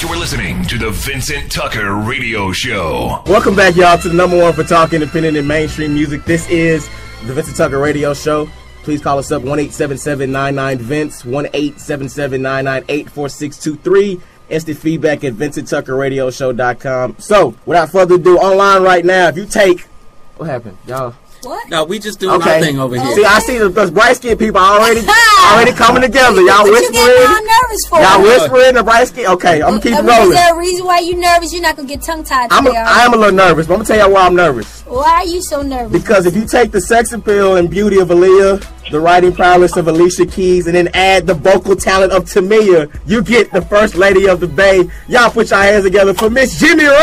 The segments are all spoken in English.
You are listening to the Vincent Tucker Radio Show. Welcome back, y'all, to the #1 for talk independent and mainstream music. This is the Vincent Tucker Radio Show. Please call us up 1-877-99-VINCE, 1-877-998-4623. Instant feedback at VincentTuckerRadioShow.com. So, without further ado, online right now, if you take... What happened, y'all? What? No, we just doing our thing over here. See, I see the bright skin people already coming together. Y'all whispering. You getting all nervous for? Y'all whispering the bright skin. Okay, I'm gonna keep it rolling. Is there a reason why you nervous? You're not gonna get tongue tied today. I am a little nervous, but I'm gonna tell y'all why I'm nervous. Why are you so nervous? Because if you take the sex appeal and beauty of Aaliyah, the writing prowess of Alicia Keys, and then add the vocal talent of Tamia, you get the first lady of the Bay. Y'all put your hands together for Miss Jimmie Reign.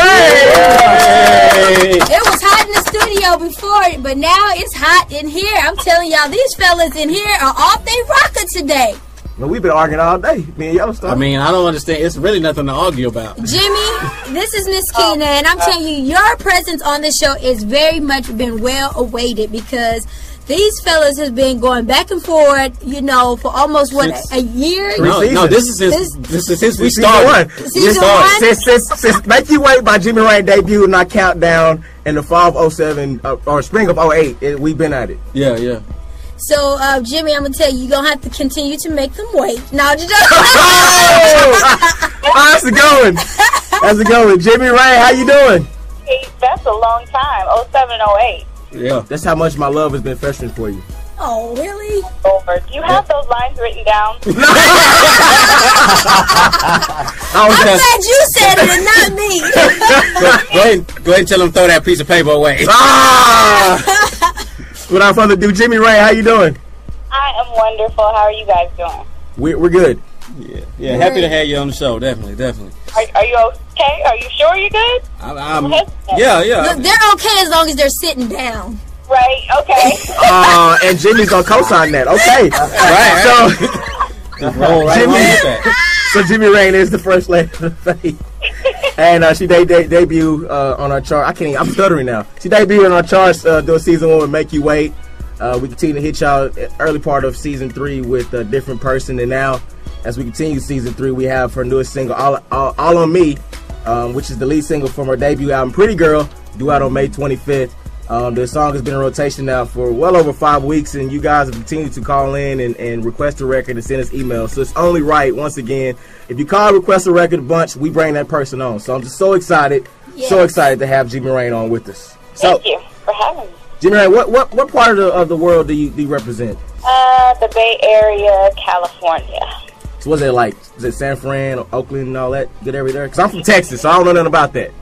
It was hot in the studio before, but now it's hot in here. I'm telling y'all, these fellas in here are off they rocker today. Well, we've been arguing all day, me and Yellostar. I mean, I don't understand. It's really nothing to argue about. Jimmy, this is Miss Keena, and I'm telling you, your presence on this show is very much been well awaited because these fellas have been going back and forth, you know, for almost a year. No, this is since we started. Season one. Since Make You Wait by Jimmie Reign debuted in our countdown in the fall of 07 or spring of 08, we've been at it. Yeah. So, Jimmy, I'm gonna tell you, you're gonna have to continue to make them wait. No, just how's it going? How's it going, Jimmie Reign? How you doing? Hey, that's a long time. 07, 08. Yeah, that's how much my love has been festering for you. Oh, really? Over. Do you have those lines written down? I'm glad you said it and not me. Go ahead and tell them to throw that piece of paper away. Without further ado, Jimmie Reign, how you doing? I am wonderful. How are you guys doing? We're good. Yeah. Happy to have you on the show. Definitely. Are you okay? Are you sure you're good? Yeah. Look, they're okay as long as they're sitting down. Right. Okay. And Jimmy's gonna co-sign that. Okay. Right. So Jimmie Reign is the first lady of the faith. And she debuted on our chart. I'm stuttering now. She debuted on our charts during season 1 with Make You Wait. We continue to hit y'all early part of season 3 with a different person. And now, as we continue season 3, we have her newest single, All On Me, which is the lead single from her debut album, Pretty Girl, due out on May 25th. The song has been in rotation now for well over 5 weeks, and you guys have continued to call in and request a record and send us emails. So it's only right, once again, if you call request a record a bunch, we bring that person on. So I'm just so excited, so excited to have Jimmie Reign on with us. Thank you for having me. Jimmie Reign, what part of the world do you represent? The Bay Area, California. So what's it like? Is it San Fran, Oakland, and all that good area there? Because I'm from Texas, so I don't know nothing about that.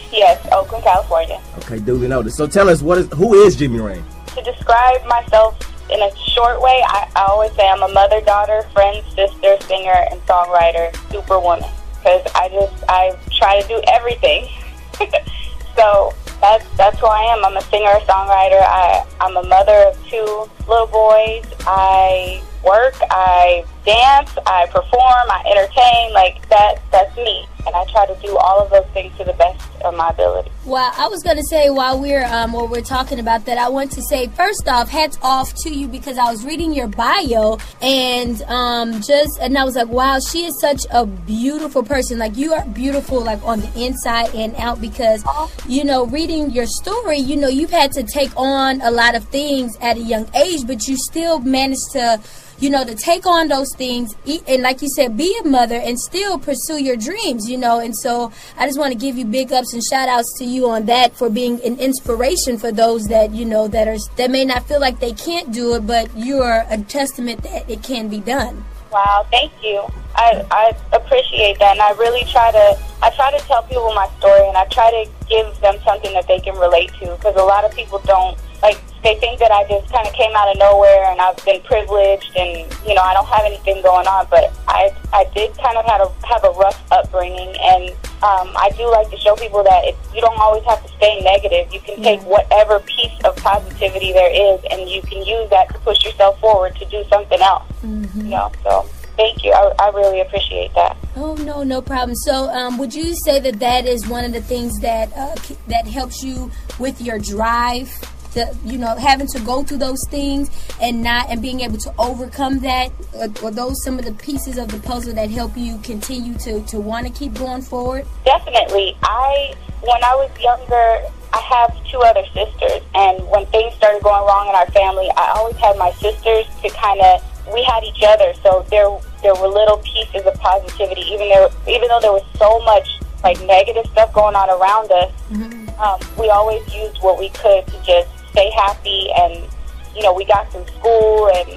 Yes, Oakland, California. Okay, duly noted. So tell us, who is Jimmie Reign? To describe myself in a short way, I always say I'm a mother, daughter, friend, sister, singer, and songwriter, superwoman. Because I try to do everything. So that's who I am. I'm a singer, a songwriter. I'm a mother of 2 little boys. I work, I dance, I perform, I entertain. Like that's me. And I try to do all of those things to the best of my ability. Well, I was going to say while we're talking about that, I want to say first off, hats off to you because I was reading your bio and I was like, wow, she is such a beautiful person. Like you are beautiful, like on the inside and out because you know, reading your story, you know, you've had to take on a lot of things at a young age, but you still managed to, you know, to take on those things and like you said, be a mother and still pursue your dreams, you know. And so I just want to give you big ups and shout outs to you on that for being an inspiration for those that, you know, that may not feel like they can't do it, but you're a testament that it can be done. Wow, thank you. I appreciate that, and I really try to tell people my story, and I try to give them something that they can relate to, because a lot of people don't, like, they think that I just kind of came out of nowhere and I've been privileged and, you know, I don't have anything going on, but I did kind of have a rough upbringing, and I do like to show people that you don't always have to stay negative. You can take whatever piece of positivity there is and you can use that to push yourself forward to do something else, you know, so thank you. I really appreciate that. Oh, no problem. So would you say that is one of the things that that helps you with your drive? having to go through those things and being able to overcome that? Are those some of the pieces of the puzzle that help you continue to want to keep going forward? Definitely. When I was younger, I have 2 other sisters, and when things started going wrong in our family, I always had my sisters to we had each other, so there were little pieces of positivity, even though there was so much like negative stuff going on around us. We always used what we could to just stay happy, and we got through school, and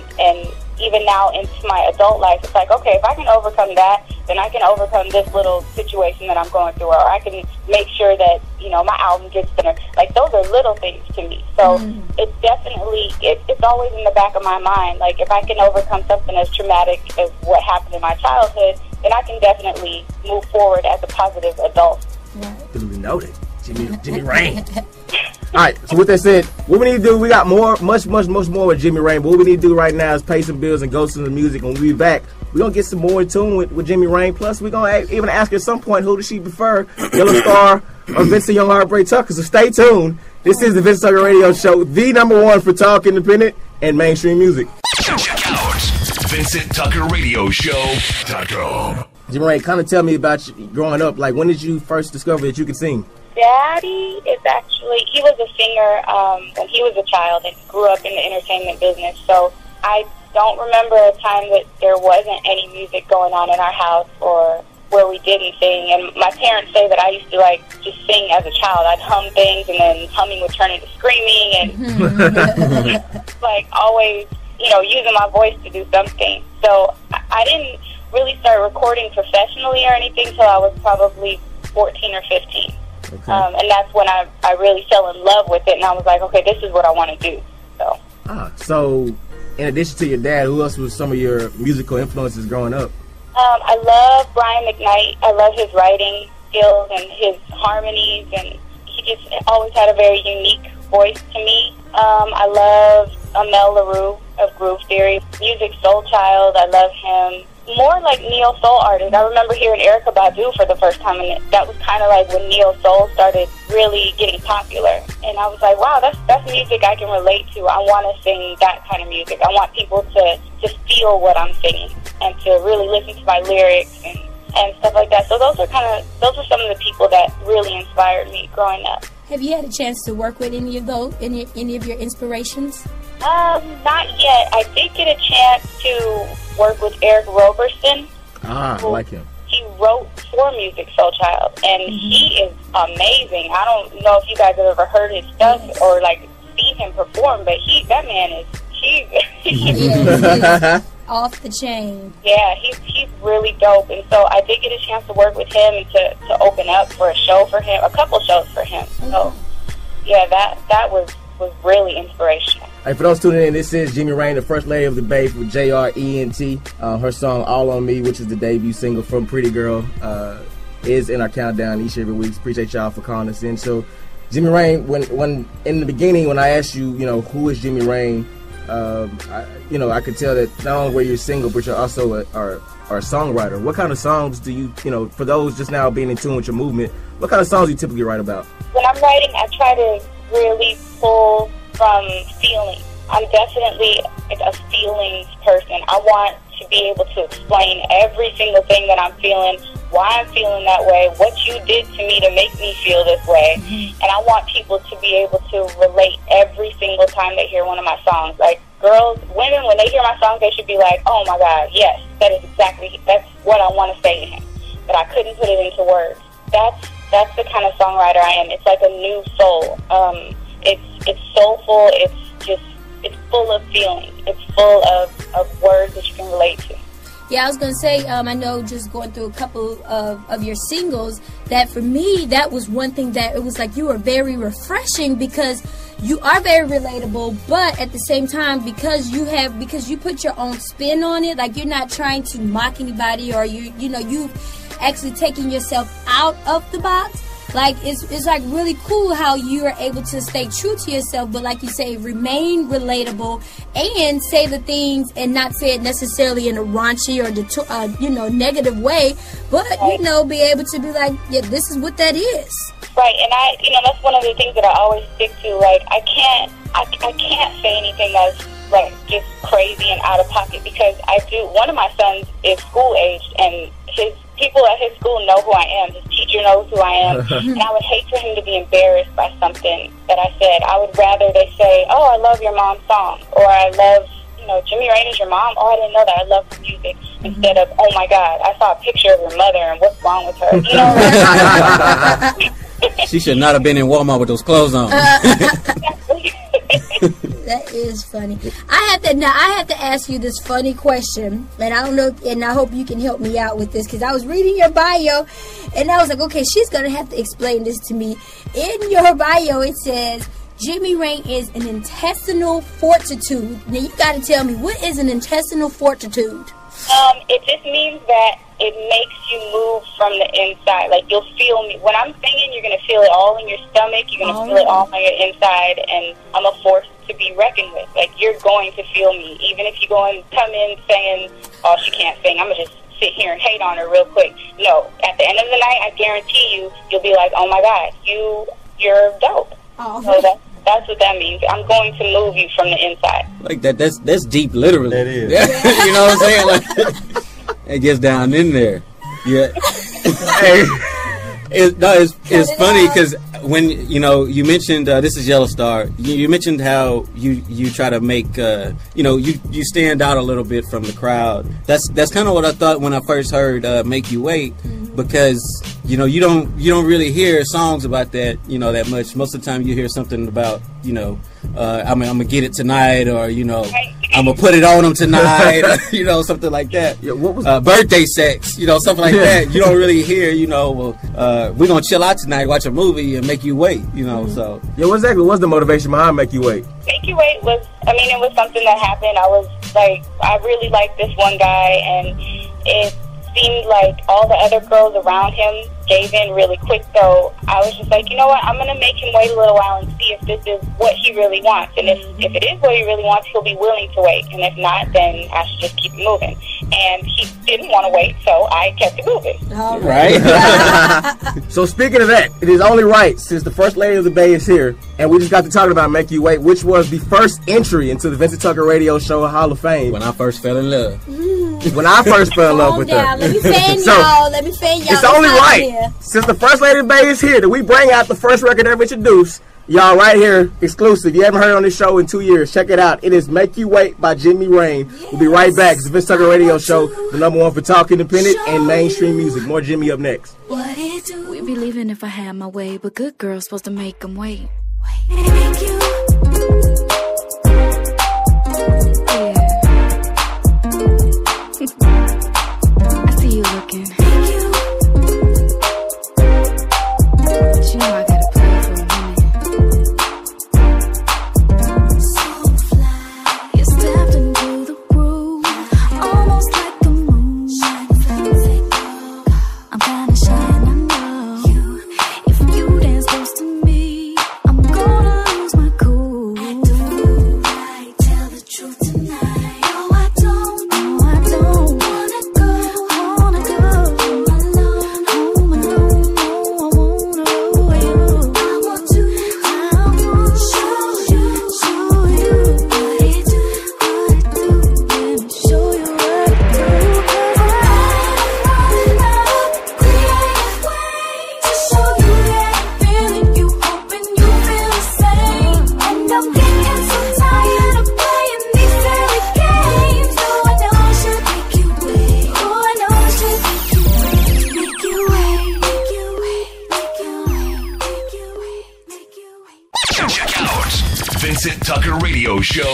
even now into my adult life, it's like, okay, if I can overcome that, then I can overcome this little situation that I'm going through, or I can make sure that, my album gets better. Like, those are little things to me. So it's definitely, it's always in the back of my mind. Like, if I can overcome something as traumatic as what happened in my childhood, then I can definitely move forward as a positive adult. Duly noted. Jimmie Reign. All right, so with that said, what we need to do, we got much more with Jimmie Reign, but what we need to do right now is pay some bills and go to the music. When we be back, we're going to get some more in tune with Jimmie Reign. Plus, we're going to even ask her at some point, who does she prefer, Yellostar or Vincent Young Heartbreak Tucker? So stay tuned. This is the Vincent Tucker Radio Show, the #1 for talk, independent, and mainstream music. Check out VincentTuckerRadioShow.com. Jimmie Reign, kind of tell me about you growing up. Like, when did you first discover that you could sing? Daddy he was a singer when he was a child and grew up in the entertainment business. So I don't remember a time that there wasn't any music going on in our house or where we didn't sing. And my parents say that I used to just sing as a child. I'd hum things, and then humming would turn into screaming, and always, using my voice to do something. So I didn't really start recording professionally or anything till I was probably 14 or 15. Okay. And that's when I really fell in love with it, and I was like, okay, this is what I want to do. So in addition to your dad, who else was some of your musical influences growing up? I love Brian McKnight. I love his writing skills and his harmonies, and he just always had a very unique voice to me. I love Mel LaRue of Groove Theory. Music Soul Child, I love him. More like neo soul artists. I remember hearing Erykah Badu for the first time, and that was kind of like when neo soul started really getting popular. And I was like, wow, that's music I can relate to. I want to sing that kind of music. I want people to just feel what I'm singing and to really listen to my lyrics and stuff like that. So those are some of the people that really inspired me growing up. Have you had a chance to work with any of your inspirations? Not yet. I did get a chance to work with Eric Roberson. I like him. He wrote for Music Soul Child, and he is amazing. I don't know if you guys have ever heard his stuff or seen him perform, but that man is he's off the chain. Yeah, he's really dope, and so I did get a chance to work with him and to open up for a show for him, a couple shows for him. So yeah, that was really inspirational. Hey, for those tuning in, this is Jimmie Reign, the first lady of the Bay with JayR ENT. Her song All On Me, which is the debut single from Pretty Girl, is in our countdown each and every week. Appreciate y'all for calling us in. So, Jimmie Reign, when in the beginning, when I asked you, who is Jimmie Reign, I could tell that not only were you a singer, but you're also a songwriter. What kind of songs do you, for those just now being in tune with your movement, what kind of songs do you typically write about? When I'm writing, I try to really pull from feeling. I'm definitely a feelings person. I want to be able to explain every single thing that I'm feeling, why I'm feeling that way, what you did to me to make me feel this way. And I want people to be able to relate every single time they hear one of my songs. Like women, when they hear my songs, they should be like, oh my God, yes, that's what I want to say to him. But I couldn't put it into words. That's the kind of songwriter I am. It's like a new soul. It's soulful. It's full of feeling. It's full of words that you can relate to. Yeah, I was going to say, I know just going through a couple of your singles, that for me, that was one thing that it was like you were very refreshing because you are very relatable, but at the same time, because you put your own spin on it, like you're not trying to mock anybody or you've actually taken yourself out of the box. Like, it's like really cool how you are able to stay true to yourself, but like you say, remain relatable and say the things and not say it necessarily in a raunchy or, negative way, but, be able to be like, yeah, this is what that is. Right, and that's one of the things that I always stick to. Like, I can't I can't say anything that's like just crazy and out of pocket because one of my sons is school aged and his people at his school know who I am. His teacher knows who I am. And I would hate for him to be embarrassed by something that I said. I would rather they say, oh, I love your mom's song, or I love, Jimmie Reign is your mom? Oh, I didn't know that. I love her music. Instead of, oh my God, I saw a picture of your mother and what's wrong with her. She should not have been in Walmart with those clothes on. That is funny. I have to ask you this funny question, and I don't know, and I hope you can help me out with this because I was reading your bio, and I was like, okay, she's gonna have to explain this to me. In your bio, it says Jimmie Reign is an intestinal fortitude. Now you got to tell me, what is an intestinal fortitude? It just means that it makes you move from the inside. Like, you'll feel me. When I'm singing, you're going to feel it all in your stomach. You're going to feel it all on your inside. And I'm a force to be reckoned with. Like, you're going to feel me. Even if you go and come in saying, oh, she can't sing, I'm going to just sit here and hate on her real quick. No. At the end of the night, I guarantee you'll be like, oh, my God, you're dope. Oh. So that's what that means. I'm going to move you from the inside. Like that. That's deep, literally. That is. You know what I'm saying? Like, it gets down in there. Yeah. It's funny because when you mentioned this is Yellostar. You mentioned how you try to make you stand out a little bit from the crowd. That's kind of what I thought when I first heard "Make You Wait," because you don't really hear songs about that that much. Most of the time you hear something about I'm gonna get it tonight, or I'm gonna put it on them tonight, something like that. Yeah, what was birthday sex, something like that. You don't really hear, we're gonna chill out tonight, watch a movie, and make you wait, So yeah, what's the motivation behind Make You Wait? Make You Wait was, it was something that happened. I was like, I really liked this one guy, and it seemed like all the other girls around him gave in really quick, so I was just like, you know what, I'm going to make him wait a little while and see if this is what he really wants, and if it is what he really wants, he'll be willing to wait, and if not, then I should just keep it moving. And he didn't want to wait, so I kept it moving. Right? So speaking of that, it is only right, since the first lady of the Bay is here, and we just got to talking about Make You Wait, which was the first entry into the Vincent Tucker Radio Show Hall of Fame. When I first fell in love. When I first fell in love with her. Let me fan y'all. It's only right, since the first lady of the Bay is here, that we bring out the first record ever introduced. Y'all right here, exclusive. You haven't heard it on this show in 2 years. Check it out. It is Make You Wait by Jimmie Reign. We'll be right back. It's the Vincent Tucker Radio Show, the #1 for talk independent and mainstream music. More Jimmie up next. We'd be leaving if I had my way, but good girls supposed to make them wait. I see you looking. But you know I gotta play for a minute. So fly, you stepped into the groove, almost like the moon. I'm kinda shy and I know if you dance close to me, I'm gonna lose my cool. I do right, tell the truth tonight. No, I don't wanna go alone. Vincent Tucker Radio Show.